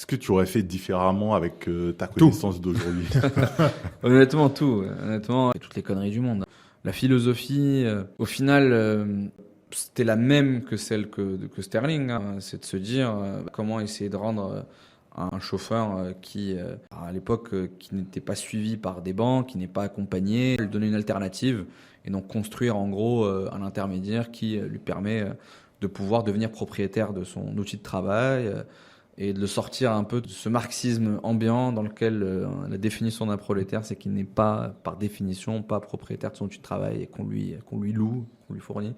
que tu aurais fait différemment avec ta connaissance d'aujourd'hui? Honnêtement, tout. Honnêtement, et toutes les conneries du monde. La philosophie, au final, c'était la même que celle que Sterling. Hein. C'est de se dire comment essayer de rendre un chauffeur qui, à l'époque, qui n'était pas suivi par des banques, qui n'est pas accompagné, lui donner une alternative et donc construire en gros un intermédiaire qui lui permet de pouvoir devenir propriétaire de son outil de travail et de le sortir un peu de ce marxisme ambiant dans lequel la définition d'un prolétaire, c'est qu'il n'est pas, par définition, pas propriétaire de son outil de travail et qu'on lui loue, qu'on lui fournit.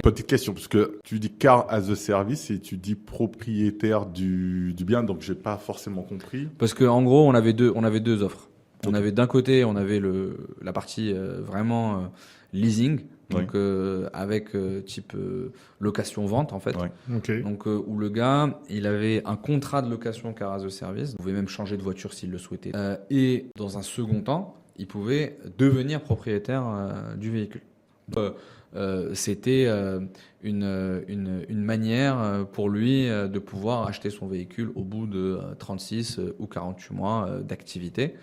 Petite question, parce que tu dis car as a service et tu dis propriétaire du bien, donc j'ai pas forcément compris. Parce que en gros, on avait deux offres. On avait d'un côté, on avait la partie vraiment leasing, donc avec type location-vente en fait. Ouais. Ok. Donc où le gars, il avait un contrat de location car as a service, il pouvait même changer de voiture s'il le souhaitait. Et dans un second temps, il pouvait devenir propriétaire du véhicule. C'était une manière pour lui de pouvoir acheter son véhicule au bout de 36 ou 48 mois d'activité.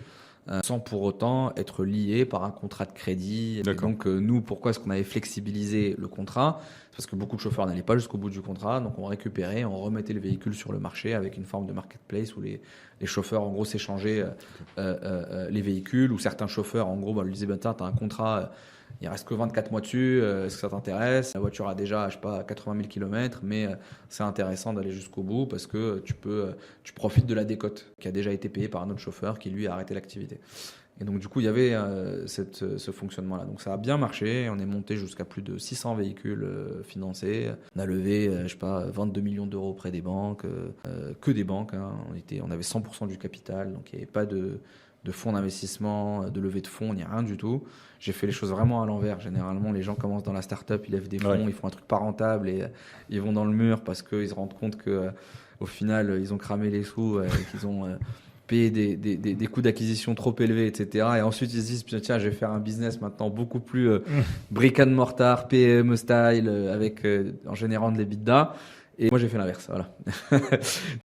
Sans pour autant être lié par un contrat de crédit. Et donc nous, pourquoi est-ce qu'on avait flexibilisé le contrat? C'est parce que beaucoup de chauffeurs n'allaient pas jusqu'au bout du contrat, donc on récupérait, on remettait le véhicule sur le marché avec une forme de marketplace où les chauffeurs en gros s'échangeaient les véhicules, ou certains chauffeurs en gros lui disaient t'as un contrat, il reste que 24 mois dessus, est-ce que ça t'intéresse? La voiture a déjà, je sais pas, 80 000 km, mais c'est intéressant d'aller jusqu'au bout parce que tu profites de la décote qui a déjà été payée par un autre chauffeur qui lui a arrêté l'activité. Et donc du coup, il y avait ce fonctionnement-là. Donc ça a bien marché, on est monté jusqu'à plus de 600 véhicules financés. On a levé, je sais pas, 22 millions d'euros auprès des banques, que des banques. Hein. On avait 100% du capital, donc il n'y avait pas de fonds d'investissement, de levée de fonds, il n'y a rien du tout. J'ai fait les choses vraiment à l'envers. Généralement, les gens commencent dans la start-up, ils lèvent des fonds, ils font un truc pas rentable et ils vont dans le mur parce qu'ils se rendent compte que au final, ils ont cramé les sous, qu'ils ont payé des coûts d'acquisition trop élevés, etc. Et ensuite, ils se disent, tiens, je vais faire un business maintenant beaucoup plus brick and mortar, PME style, avec en générant de l'EBITDA. Et moi, j'ai fait l'inverse. Voilà.